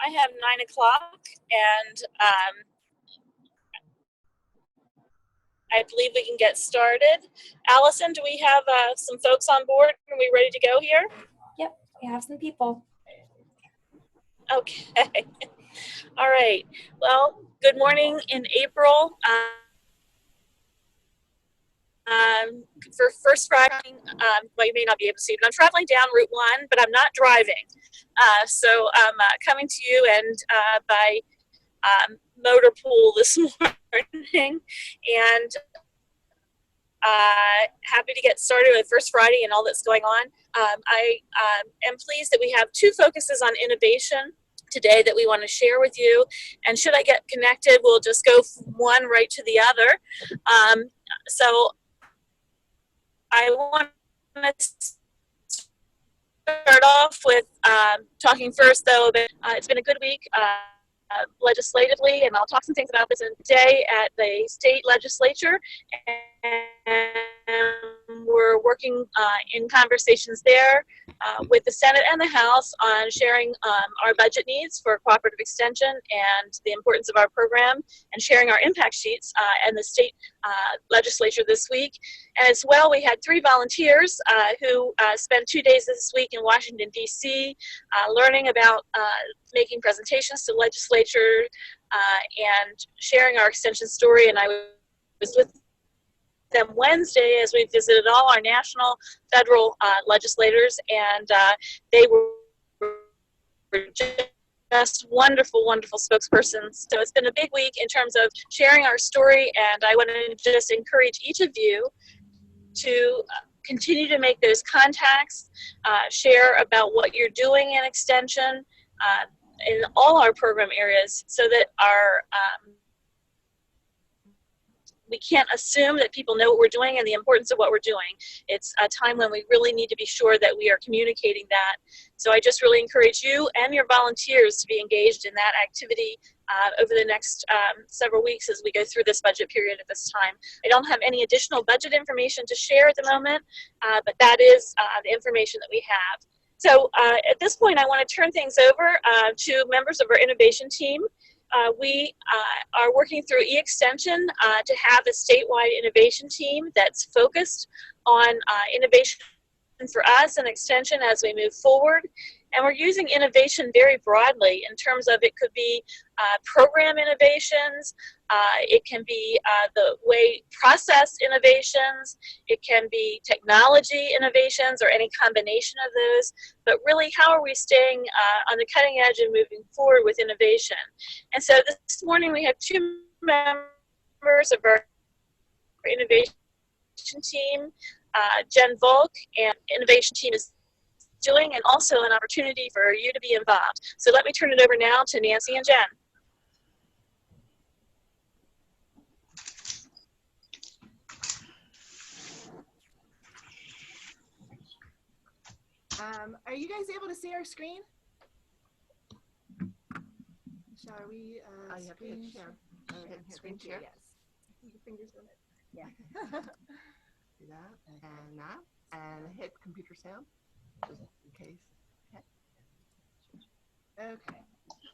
I have 9 o'clock, and I believe we can get started. Allison, do we have some folks on board? Are we ready to go here? Yep, we have some people. Okay. All right. Well, good morning in April. For First Friday, well, you may not be able to see it, but I'm traveling down Route 1, but I'm not driving. So I'm coming to you and by motor pool this morning, and happy to get started with First Friday and all that's going on. I am pleased that we have two focuses on innovation today that we want to share with you. And should I get connected, we'll just go from one right to the other. So I want to start off with talking first, though, but it's been a good week legislatively, and I'll talk some things about this today at the state legislature. And we're working in conversations there with the Senate and the House on sharing our budget needs for cooperative extension and the importance of our program, and sharing our impact sheets and the state legislature this week. And as well, we had 3 volunteers who spent 2 days this week in Washington, D.C., learning about making presentations to legislature and sharing our extension story. And I was with them Wednesday as we visited all our national, federal legislators, and they were just wonderful, wonderful spokespersons. So it's been a big week in terms of sharing our story, and I want to just encourage each of you to continue to make those contacts, share about what you're doing in extension in all our program areas, so that we can't assume that people know what we're doing and the importance of what we're doing. It's a time when we really need to be sure that we are communicating that. So I just really encourage you and your volunteers to be engaged in that activity over the next several weeks as we go through this budget period at this time. I don't have any additional budget information to share at the moment, but that is the information that we have. So at this point, I want to turn things over to members of our innovation team. We are working through eXtension to have a statewide innovation team that's focused on innovation for us and extension as we move forward. And we're using innovation very broadly in terms of it could be program innovations, it can be the way process innovations, it can be technology innovations, or any combination of those. But really, how are we staying on the cutting edge and moving forward with innovation? And so this morning we have 2 members of our innovation team, Jen Volk, and innovation team is doing, and also an opportunity for you to be involved. So let me turn it over now to Nancy and Jen. Are you guys able to see our screen? Shall we screen share? Screen share, yes. Your fingers on it. Yeah. Do that, and that, and hit computer sound, just in case. Okay.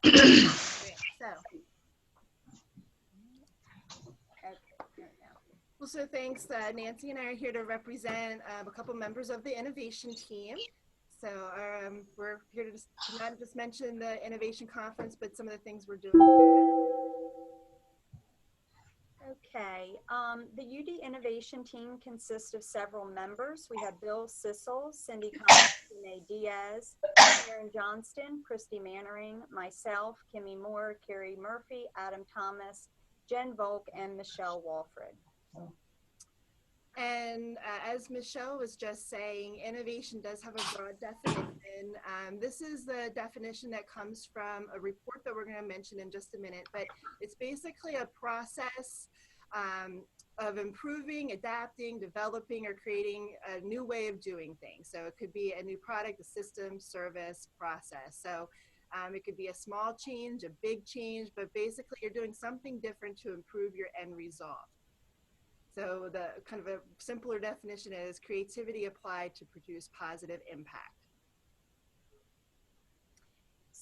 Great. So. Well, so thanks. Nancy and I are here to represent a couple members of the innovation team. So we're here to not just mention the innovation conference, but some of the things we're doing. Okay, the UD Innovation Team consists of several members. We have Bill Sissel, Cindy Collins, Renee Diaz, Karen Johnston, Christy Mannering, myself, Kimmy Moore, Carrie Murphy, Adam Thomas, Jen Volk, and Michelle Walfred. And as Michelle was just saying, innovation does have a broad definition. This is the definition that comes from a report that we're going to mention in just a minute, but it's basically a process of improving, adapting, developing, or creating a new way of doing things. So it could be a new product, a system, service, process. So it could be a small change, a big change, but basically you're doing something different to improve your end result. So the kind of a simpler definition is creativity applied to produce positive impact.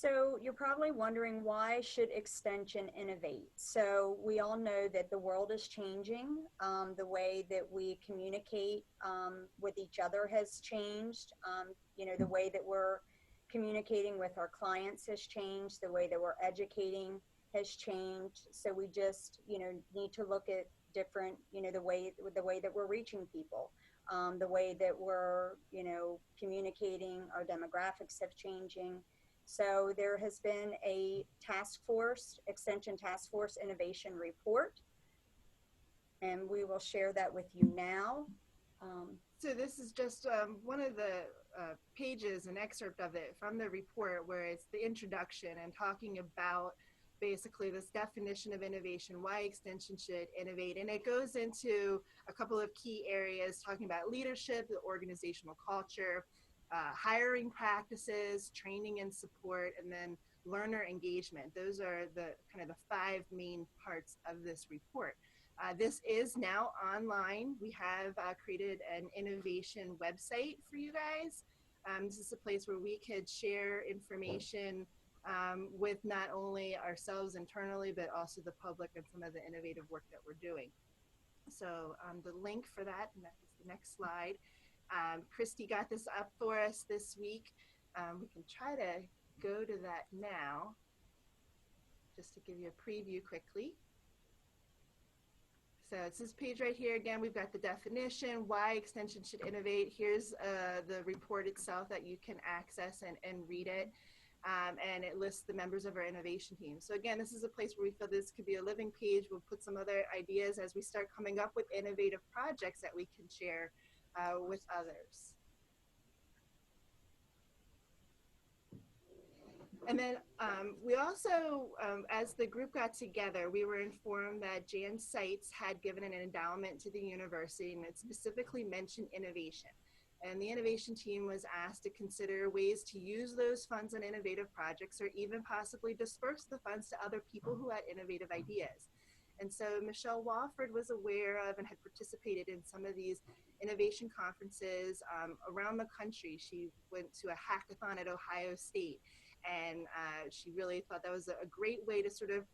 So you're probably wondering, why should Extension innovate? So we all know that the world is changing. The way that we communicate with each other has changed. The way that we're communicating with our clients has changed. The way that we're educating has changed. So we just, need to look at different, the way that we're reaching people. The way that we're, communicating, our demographics have changing. So there has been a Extension Task Force Innovation Report, and we will share that with you now. So this is just one of the pages, an excerpt of it from the report, where it's the introduction and talking about basically this definition of innovation, why Extension should innovate. And it goes into a couple of key areas, talking about leadership, the organizational culture, hiring practices, training and support, and then learner engagement. Those are the kind of the 5 main parts of this report. This is now online. We have created an innovation website for you guys. This is a place where we could share information with not only ourselves internally, but also the public and some of the innovative work that we're doing. So the link for that, and that is the next slide. Christy got this up for us this week. We can try to go to that now, just to give you a preview quickly. So it's this page right here. Again, we've got the definition, why Extension should innovate. Here's the report itself that you can access and read it. And it lists the members of our innovation team. So again, this is a place where we feel this could be a living page. We'll put some other ideas as we start coming up with innovative projects that we can share with others. And then we also, as the group got together, we were informed that Jan Seitz had given an endowment to the university, and it specifically mentioned innovation. And the innovation team was asked to consider ways to use those funds on innovative projects, or even possibly disperse the funds to other people who had innovative ideas. And so Michelle Wofford was aware of and had participated in some of these innovation conferences around the country. She went to a hackathon at Ohio State, and she really thought that was a great way to sort of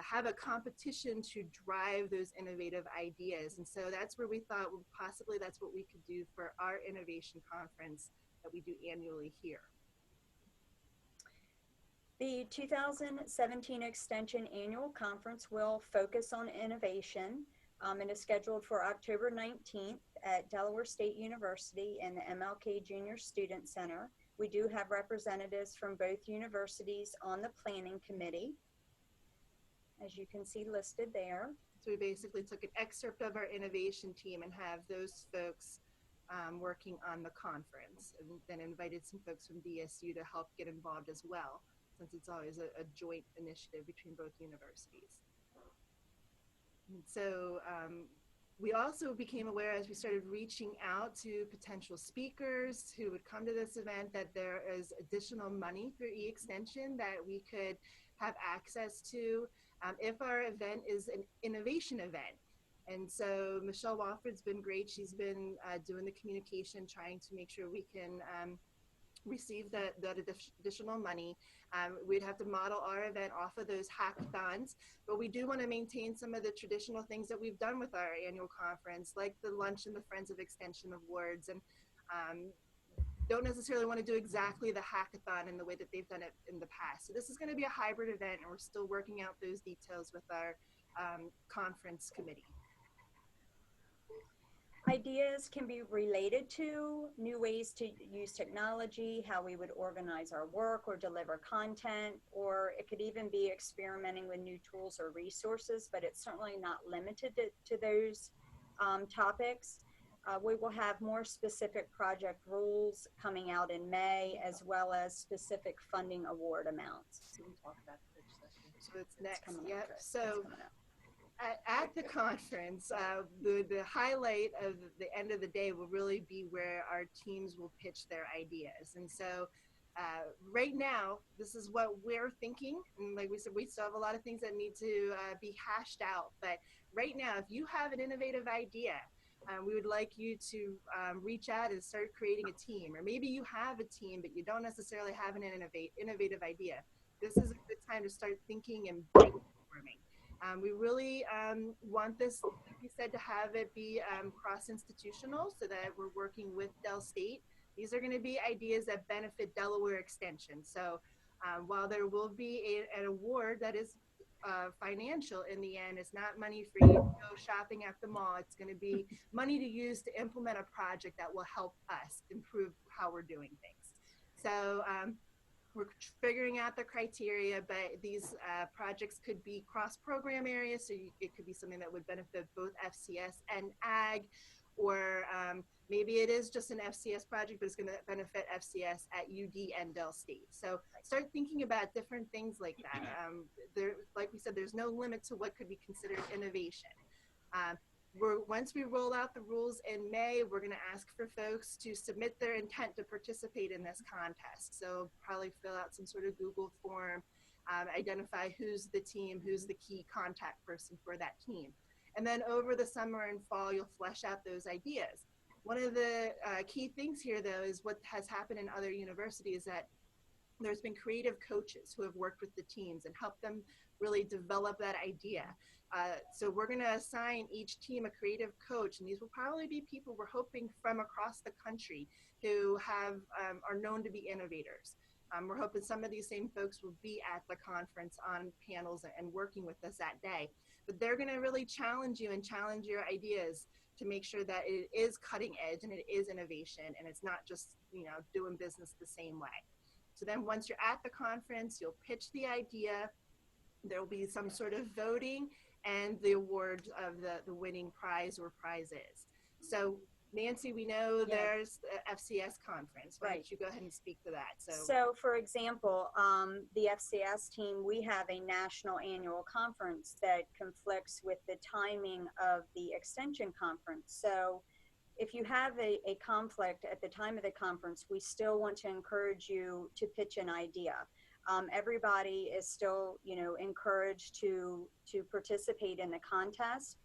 have a competition to drive those innovative ideas. And so that's where we thought, well, possibly that's what we could do for our innovation conference that we do annually here. The 2017 Extension Annual Conference will focus on innovation and is scheduled for October 19th at Delaware State University in the MLK Junior Student Center. We do have representatives from both universities on the planning committee, as you can see listed there. So we basically took an excerpt of our innovation team and have those folks working on the conference, and then invited some folks from DSU to help get involved as well, since it's always a joint initiative between both universities. And so we also became aware, as we started reaching out to potential speakers who would come to this event, that there is additional money through e-extension that we could have access to if our event is an innovation event. And so Michelle Wofford's been great. She's been doing the communication, trying to make sure we can receive that additional money. We'd have to model our event off of those hackathons, but we do want to maintain some of the traditional things that we've done with our annual conference, like the lunch and the Friends of Extension awards, and don't necessarily want to do exactly the hackathon in the way that they've done it in the past. So this is going to be a hybrid event, and we're still working out those details with our conference committee. Ideas can be related to new ways to use technology, how we would organize our work or deliver content, or it could even be experimenting with new tools or resources, but it's certainly not limited to those topics. We will have more specific project rules coming out in May, as well as specific funding award amounts. So we talk about the pitch session. So it's next. coming up, Yep. Chris. So at the conference, the highlight of the end of the day will really be where our teams will pitch their ideas. And so right now, this is what we're thinking. And like we said, we still have a lot of things that need to be hashed out. But right now, if you have an innovative idea, we would like you to reach out and start creating a team. Or maybe you have a team, but you don't necessarily have an innovative idea. This is a good time to start thinking and brainstorming. We really want this, like we said, to have it be cross-institutional so that we're working with Del State. These are going to be ideas that benefit Delaware Extension. So while there will be an award that is financial in the end, it's not money for you to go shopping at the mall. It's going to be money to use to implement a project that will help us improve how we're doing things. So we're figuring out the criteria, but these projects could be cross-program areas, so it could be something that would benefit both FCS and Ag, or maybe it is just an FCS project, but it's going to benefit FCS at UD and Del State. So start thinking about different things like that. Like we said, there's no limit to what could be considered innovation. Once we roll out the rules in May, we're going to ask for folks to submit their intent to participate in this contest. So probably fill out some sort of Google form, identify who's the team, who's the key contact person for that team. And then over the summer and fall, you'll flesh out those ideas. One of the key things here, though, is what has happened in other universities, that there's been creative coaches who have worked with the teams and helped them really develop that idea. So we're going to assign each team a creative coach, and these will probably be people we're hoping from across the country who are known to be innovators. We're hoping some of these same folks will be at the conference on panels and working with us that day. But they're going to really challenge you and challenge your ideas to make sure that it is cutting edge and it is innovation, and it's not just, doing business the same way. So then once you're at the conference, you'll pitch the idea. There will be some sort of voting and the award of the winning prize or prizes. So Nancy, we know there's the FCS conference. Why don't you go ahead and speak to that? So for example, the FCS team, we have a national annual conference that conflicts with the timing of the extension conference. So if you have a conflict at the time of the conference, we still want to encourage you to pitch an idea. Everybody is still, encouraged to participate in the contest.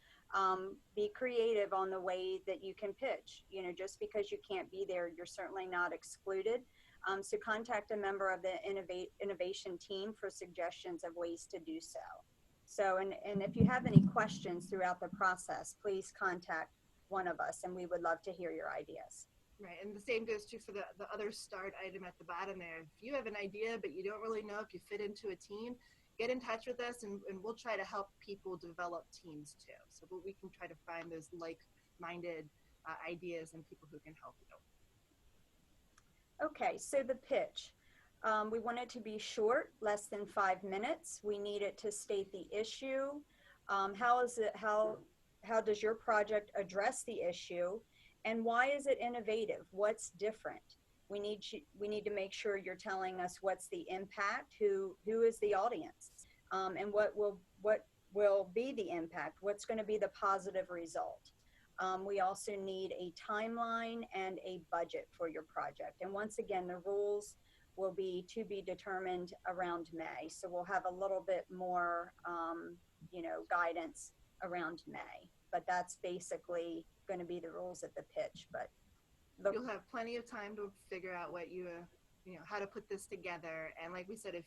Be creative on the way that you can pitch. Just because you can't be there, you're certainly not excluded. So contact a member of the innovation team for suggestions of ways to do so. So, and if you have any questions throughout the process, please contact one of us, and we would love to hear your ideas. Right, and the same goes too for the other start item at the bottom there. If you have an idea, but you don't really know if you fit into a team, get in touch with us, and we'll try to help people develop teams too. So we can try to find those like-minded ideas and people who can help you. Okay, so the pitch. We want it to be short, less than 5 minutes. We need it to state the issue. How does your project address the issue? And why is it innovative? What's different? We need to make sure you're telling us what's the impact, who is the audience, and what will be the impact, what's going to be the positive result. We also need a timeline and a budget for your project. And once again, the rules will be to be determined around May. So we'll have a little bit more, guidance around May. But that's basically going to be the rules at the pitch. But you'll have plenty of time to figure out what how to put this together. And like we said, if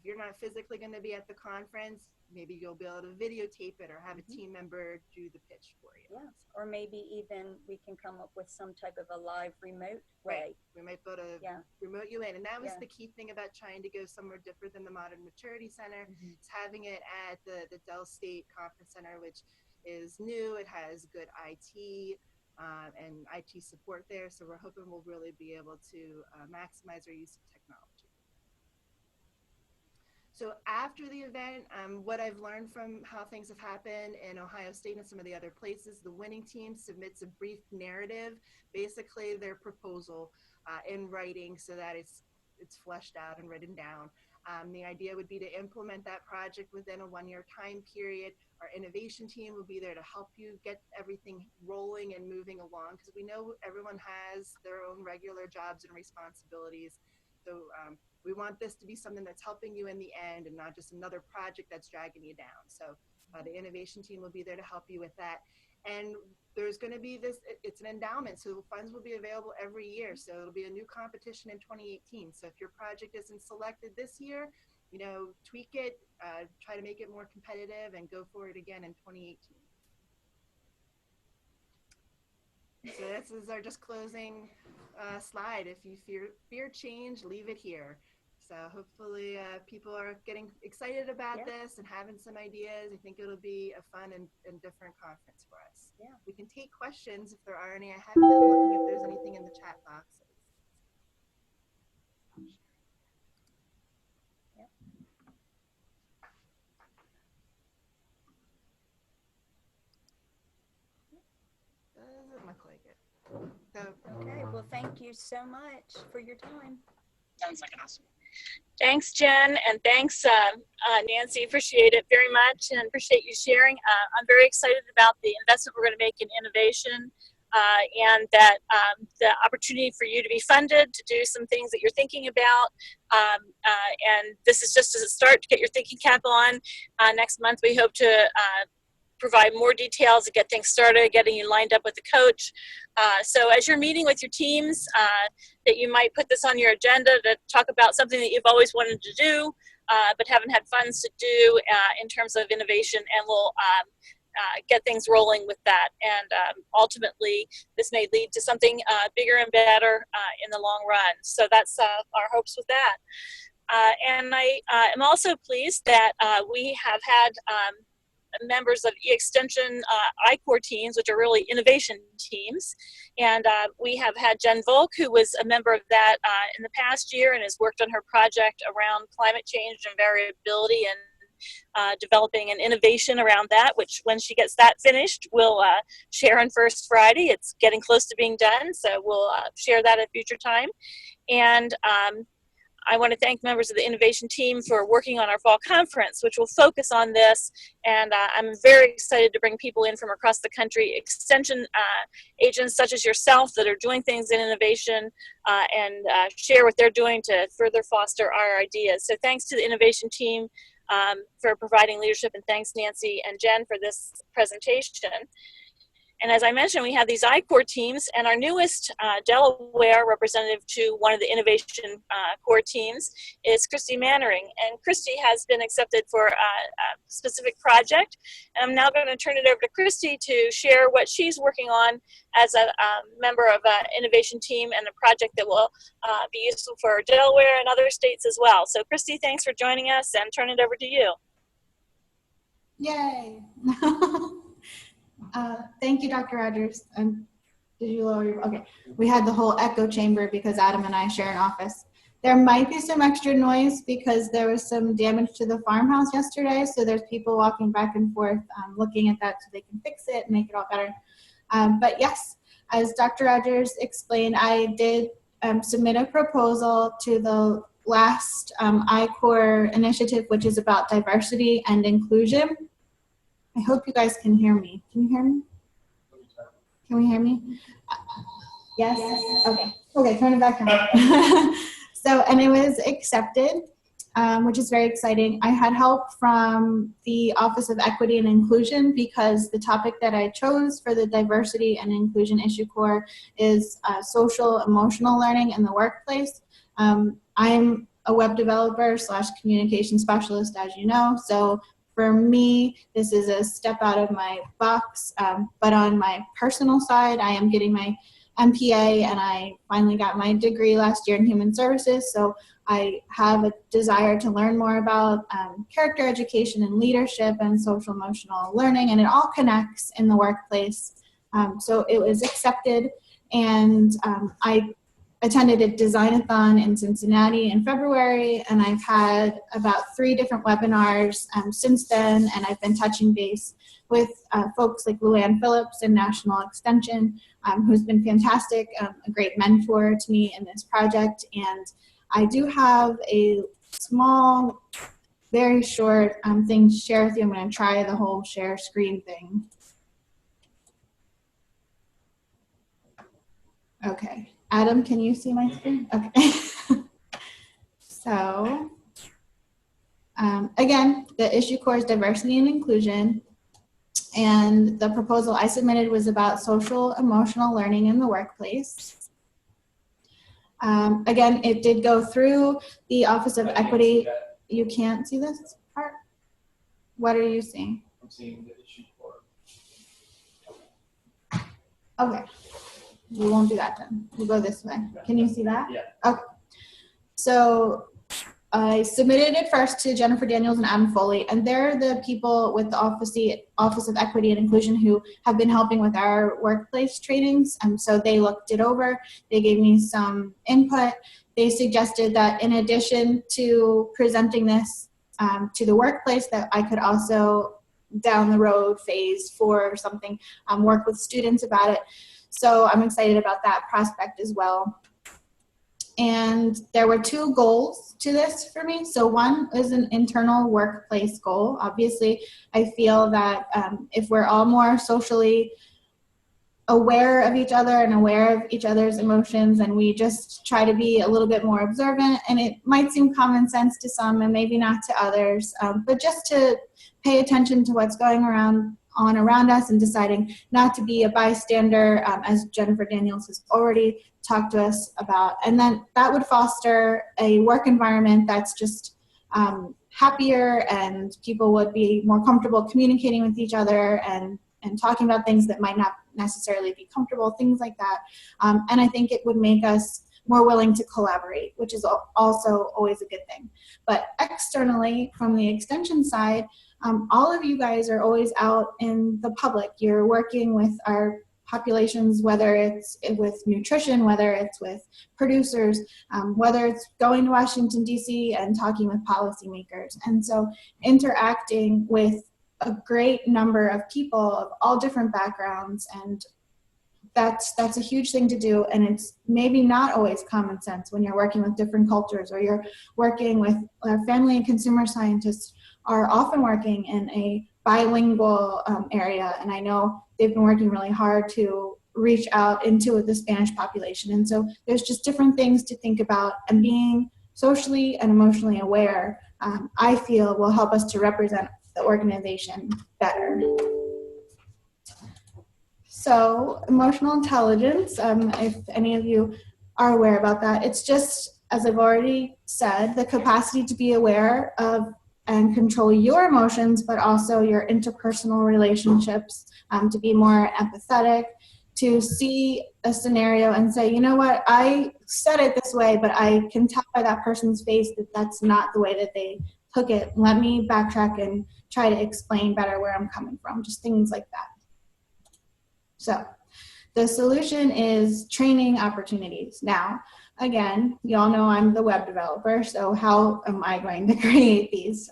you're not physically going to be at the conference, maybe you'll be able to videotape it or have a team member do the pitch for you. Yeah, or maybe even we can come up with some type of a live remote way. Right. We might be able to remote you in. And that was the key thing about trying to go somewhere different than the Modern Maturity Center. It's having it at the Del State Conference Center, which is new. It has good IT and IT support there. So we're hoping we'll really be able to maximize our use of technology. So after the event, what I've learned from how things have happened in Ohio State and some of the other places, the winning team submits a brief narrative, basically their proposal in writing so that it's fleshed out and written down. The idea would be to implement that project within a 1-year time period. Our innovation team will be there to help you get everything rolling and moving along, because we know everyone has their own regular jobs and responsibilities. So we want this to be something that's helping you in the end and not just another project that's dragging you down. So the innovation team will be there to help you with that. And there's going to be this, it's an endowment, so funds will be available every year. So it'll be a new competition in 2018. So if your project isn't selected this year, you know, tweak it, try to make it more competitive, and go for it again in 2018. So this is our just closing slide. If you fear change, leave it here. So hopefully people are getting excited about this and having some ideas. I think it'll be a fun and different conference for us. Yeah. We can take questions if there are any. I haven't been looking if there's anything in the chat boxes. Doesn't look like it. So, Okay, well, thank you so much for your time. Sounds like awesome. Thanks, Jen, and thanks, Nancy. Appreciate it very much, and appreciate you sharing. I'm very excited about the investment we're going to make in innovation, and that the opportunity for you to be funded to do some things that you're thinking about. And this is just as a start to get your thinking cap on. Next month, we hope to provide more details to get things started, getting you lined up with the coach. So as you're meeting with your teams, that you might put this on your agenda to talk about something that you've always wanted to do, but haven't had funds to do in terms of innovation, and we'll get things rolling with that. And ultimately, this may lead to something bigger and better in the long run. So that's our hopes with that. And I am also pleased that we have had members of E-Extension I-Core teams, which are really innovation teams. And we have had Jen Volk, who was a member of that in the past year and has worked on her project around climate change and variability, and developing an innovation around that, which when she gets that finished, we'll share on First Friday. It's getting close to being done, so we'll share that at a future time. And I want to thank members of the innovation team for working on our fall conference, which will focus on this. And I'm very excited to bring people in from across the country, extension agents such as yourself that are doing things in innovation, and share what they're doing to further foster our ideas. So thanks to the innovation team for providing leadership, and thanks Nancy and Jen for this presentation. And as I mentioned, we have these I-Core teams, and our newest Delaware representative to one of the innovation core teams is Christy Mannering. And Christy has been accepted for a specific project. And I'm now going to turn it over to Christy to share what she's working on as a member of an innovation team, and a project that will be useful for Delaware and other states as well. So Christy, thanks for joining us, and turn it over to you. Yay. Thank you, Dr. Rogers. Did you lower your, okay. We had the whole echo chamber because Adam and I share an office. There might be some extra noise because there was some damage to the farmhouse yesterday. So there's people walking back and forth looking at that so they can fix it and make it all better. But yes, as Dr. Rogers explained, I did submit a proposal to the last I-Core initiative, which is about diversity and inclusion. I hope you guys can hear me. Can you hear me? Can we hear me? Yes? Okay. Okay, turn it back on. So, and it was accepted, which is very exciting. I had help from the Office of Equity and Inclusion because the topic that I chose for the Diversity and Inclusion Issue Core is social emotional learning in the workplace. I'm a web developer / communication specialist, as you know, so for me, this is a step out of my box, but on my personal side, I am getting my MPA, and I finally got my degree last year in human services, so I have a desire to learn more about character education and leadership and social emotional learning, and it all connects in the workplace. So it was accepted, and I attended a design-a-thon in Cincinnati in February, and I've had about 3 different webinars since then, and I've been touching base with folks like Luann Phillips in National Extension, who's been fantastic, a great mentor to me in this project. And I do have a small, very short thing to share with you. I'm going to try the whole share screen thing. Okay. Adam, can you see my screen? Okay. So, again, the issue core is diversity and inclusion. And the proposal I submitted was about social emotional learning in the workplace. Again, it did go through the Office of Equity. You can't see this part? What are you seeing? I'm seeing the issue for. Okay, we won't do that then. We'll go this way. Can you see that? Yeah. Okay. So I submitted it first to Jennifer Daniels and Adam Foley, and they're the people with the Office of Equity and Inclusion who have been helping with our workplace trainings. So they looked it over. They gave me some input. They suggested that in addition to presenting this to the workplace, that I could also down the road phase 4 or something, work with students about it. So I'm excited about that prospect as well. And there were 2 goals to this for me. So one is an internal workplace goal. Obviously, I feel that if we're all more socially aware of each other and aware of each other's emotions, and we just try to be a little bit more observant, and it might seem common sense to some and maybe not to others, but just to pay attention to what's going on around us and deciding not to be a bystander, as Jennifer Daniels has already talked to us about. And then that would foster a work environment that's just happier, and people would be more comfortable communicating with each other and talking about things that might not necessarily be comfortable, things like that. And I think it would make us more willing to collaborate, which is also always a good thing. But externally, from the extension side, all of you guys are always out in the public. You're working with our populations, whether it's with nutrition, whether it's with producers, whether it's going to Washington, D.C. and talking with policymakers. And so interacting with a great number of people of all different backgrounds, and that's a huge thing to do. And it's maybe not always common sense when you're working with different cultures, or you're working with family and consumer scientists are often working in a bilingual area. And I know they've been working really hard to reach out into the Spanish population. And so there's just different things to think about, and being socially and emotionally aware, I feel will help us to represent the organization better. So emotional intelligence, if any of you are aware about that, it's just, as I've already said, the capacity to be aware of and control your emotions, but also your interpersonal relationships, to be more empathetic, to see a scenario and say, you know what, I said it this way, but I can tell by that person's face that that's not the way that they took it. Let me backtrack and try to explain better where I'm coming from, just things like that. So the solution is training opportunities. Now, again, you all know I'm the web developer, so how am I going to create these?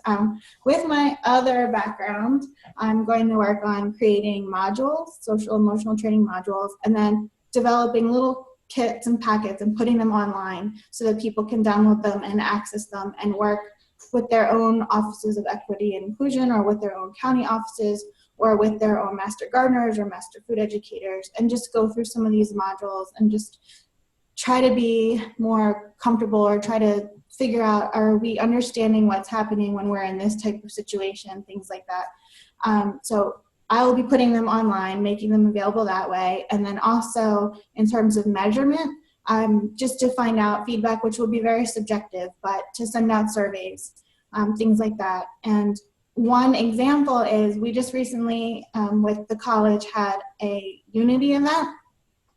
With my other background, I'm going to work on creating modules, social emotional training modules, and then developing little kits and packets and putting them online so that people can download them and access them and work with their own offices of equity and inclusion, or with their own county offices, or with their own master gardeners or master food educators, and just go through some of these modules and just try to be more comfortable, or try to figure out, are we understanding what's happening when we're in this type of situation, things like that. So I will be putting them online, making them available that way. And then also in terms of measurement, just to find out feedback, which will be very subjective, but to send out surveys, things like that. And one example is we just recently with the college had a Unity event,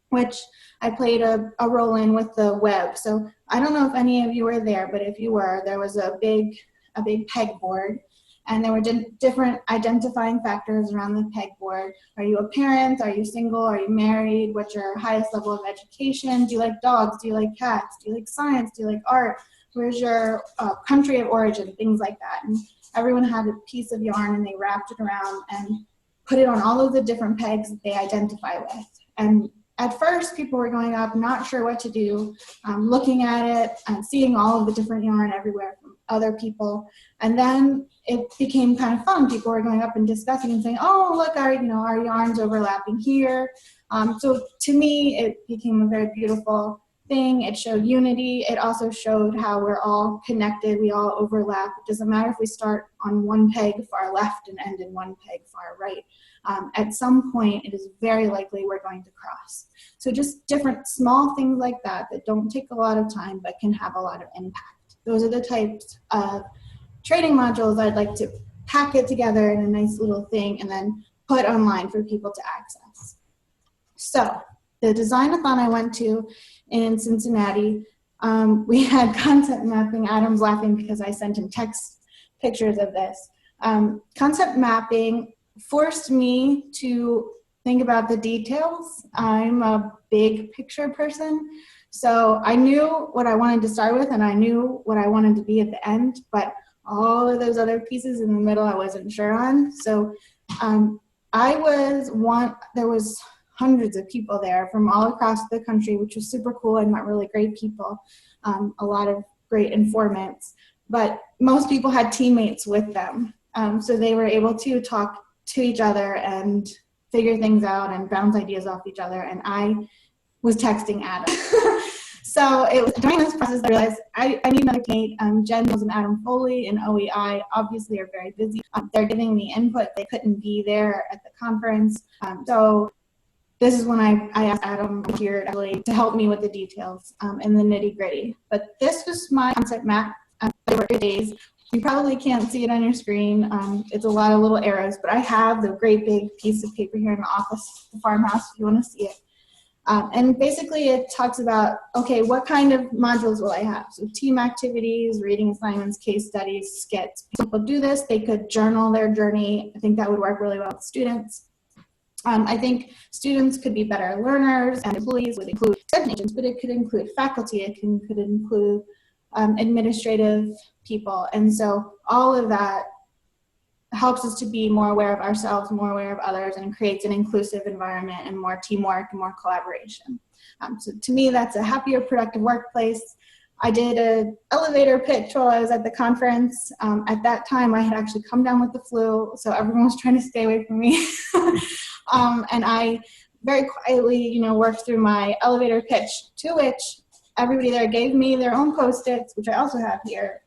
which I played a role in with the web. So I don't know if any of you were there, but if you were, there was a big pegboard, and there were different identifying factors around the pegboard. Are you a parent? Are you single? Are you married? What's your highest level of education? Do you like dogs? Do you like cats? Do you like science? Do you like art? Where's your country of origin? Things like that. And everyone had a piece of yarn, and they wrapped it around and put it on all of the different pegs that they identify with. And at first, people were going up, not sure what to do, looking at it and seeing all of the different yarn everywhere from other people. And then it became kind of fun. People were going up and discussing and saying, oh, look, our yarn's overlapping here. So to me, it became a very beautiful thing. It showed unity. It also showed how we're all connected. We all overlap. It doesn't matter if we start on one peg far left and end in one peg far right. At some point, it is very likely we're going to cross. So just different small things like that that don't take a lot of time but can have a lot of impact. Those are the types of training modules I'd like to pack it together in a nice little thing and then put online for people to access. So the design-a-thon I went to in Cincinnati, we had concept mapping. Adam's laughing because I sent him text pictures of this. Concept mapping forced me to think about the details. I'm a big picture person, so I knew what I wanted to start with and I knew what I wanted to be at the end, but all of those other pieces in the middle I wasn't sure on. So there was hundreds of people there from all across the country, which was super cool. I met really great people, a lot of great informants, but most people had teammates with them. So they were able to talk to each other and figure things out and bounce ideas off each other. And I was texting Adam. So it was during this process I realized I need another teammate. Jen Mills and Adam Foley and OEI obviously are very busy. They're giving me input. They couldn't be there at the conference. So this is when I asked Adam here actually to help me with the details and the nitty gritty. But this was my concept map. There were days. You probably can't see it on your screen. It's a lot of little arrows, but I have the great big piece of paper here in the office, the farmhouse, if you want to see it. And basically it talks about, okay, what kind of modules will I have? So team activities, reading assignments, case studies, skits. People do this, they could journal their journey. I think that would work really well with students. I think students could be better learners and employees would include study agents, but it could include faculty, it could include administrative people. And so all of that helps us to be more aware of ourselves, more aware of others, and creates an inclusive environment and more teamwork and more collaboration. So to me, that's a happier, productive workplace. I did an elevator pitch while I was at the conference. At that time, I had actually come down with the flu, so everyone was trying to stay away from me. And I very quietly, worked through my elevator pitch, to which everybody there gave me their own Post-its, which I also have here,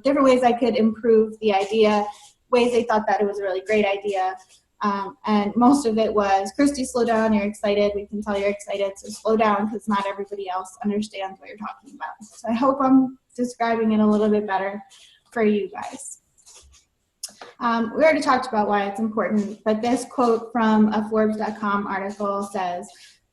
different ways I could improve the idea, ways they thought that it was a really great idea. And most of it was, Christy, slow down, you're excited. We can tell you're excited, so slow down because not everybody else understands what you're talking about. So I hope I'm describing it a little bit better for you guys. We already talked about why it's important, but this quote from a Forbes.com article says,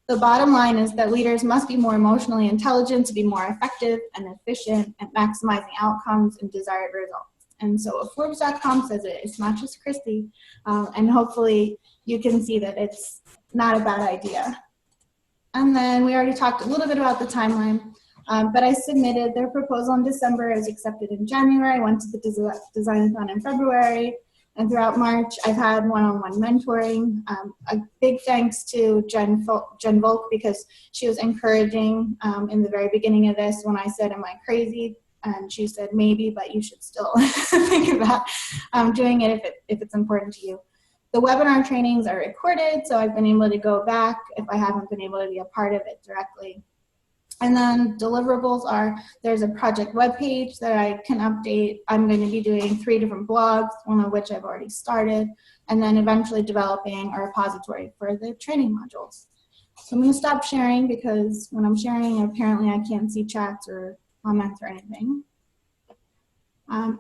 the bottom line is that leaders must be more emotionally intelligent to be more effective and efficient at maximizing outcomes and desired results. And so if Forbes.com says it, it's not just Christy. And hopefully you can see that it's not a bad idea. And then we already talked a little bit about the timeline, but I submitted their proposal in December. It was accepted in January. I went to the design-a-thon in February. And throughout March, I've had one-on-one mentoring. A big thanks to Jen Volk because she was encouraging in the very beginning of this when I said, am I crazy? And she said, maybe, but you should still think about doing it if it's important to you. The webinar trainings are recorded, so I've been able to go back if I haven't been able to be a part of it directly. And then deliverables are, there's a project webpage that I can update. I'm going to be doing 3 different blogs, one of which I've already started, and then eventually developing a repository for the training modules. So I'm going to stop sharing because when I'm sharing, apparently I can't see chats or comments or anything.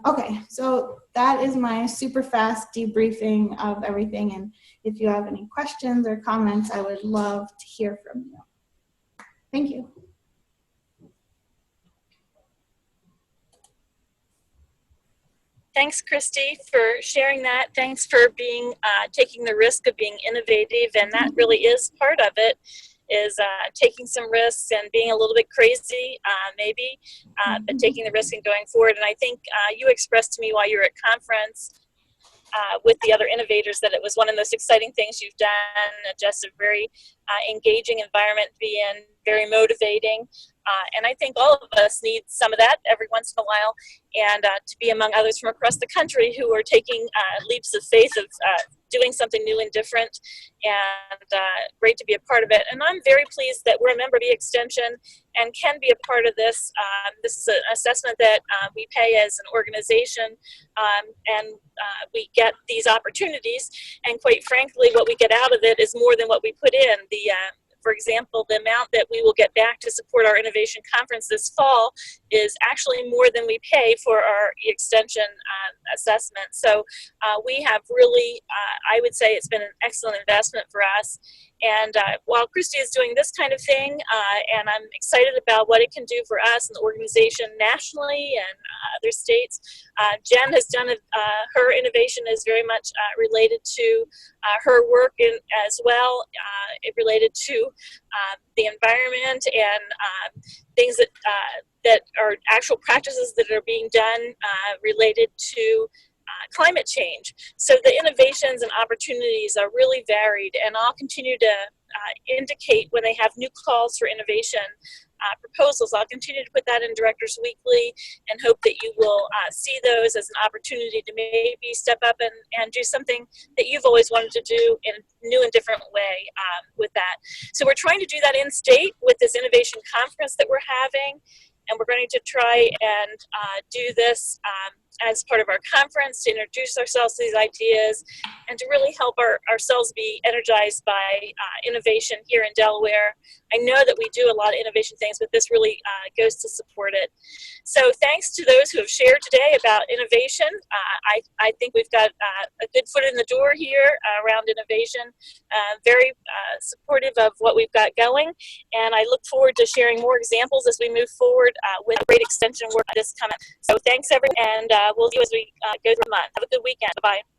Okay, so that is my super fast debriefing of everything. And if you have any questions or comments, I would love to hear from you. Thank you. Thanks, Christy, for sharing that. Thanks for taking the risk of being innovative, and that really is part of it, is taking some risks and being a little bit crazy, maybe, but taking the risk and going forward. And I think you expressed to me while you were at conference with the other innovators that it was one of the most exciting things you've done, just a very engaging environment to be in, very motivating. And I think all of us need some of that every once in a while, and to be among others from across the country who are taking leaps of faith of doing something new and different, and great to be a part of it. And I'm very pleased that we're a member of E-Extension and can be a part of this. This is an assessment that we pay as an organization, and we get these opportunities. And quite frankly, what we get out of it is more than what we put in. For example, the amount that we will get back to support our innovation conference this fall is actually more than we pay for our extension assessment. So we have really, I would say it's been an excellent investment for us. And while Christy is doing this kind of thing, and I'm excited about what it can do for us and the organization nationally and other states, Jen has done her innovation is very much related to her work as well. It related to the environment and things that are actual practices that are being done related to climate change. So the innovations and opportunities are really varied, and I'll continue to indicate when they have new calls for innovation proposals. I'll continue to put that in Directors Weekly and hope that you will see those as an opportunity to maybe step up and do something that you've always wanted to do in a new and different way with that. So we're trying to do that in state with this innovation conference that we're having, and we're going to try and do this as part of our conference to introduce ourselves to these ideas and to really help ourselves be energized by innovation here in Delaware. I know that we do a lot of innovation things, but this really goes to support it. So thanks to those who have shared today about innovation. I think we've got a good foot in the door here around innovation, very supportive of what we've got going, and I look forward to sharing more examples as we move forward with great extension work this coming. So thanks everyone, and we'll see you as we go through the month. Have a good weekend. Bye-bye.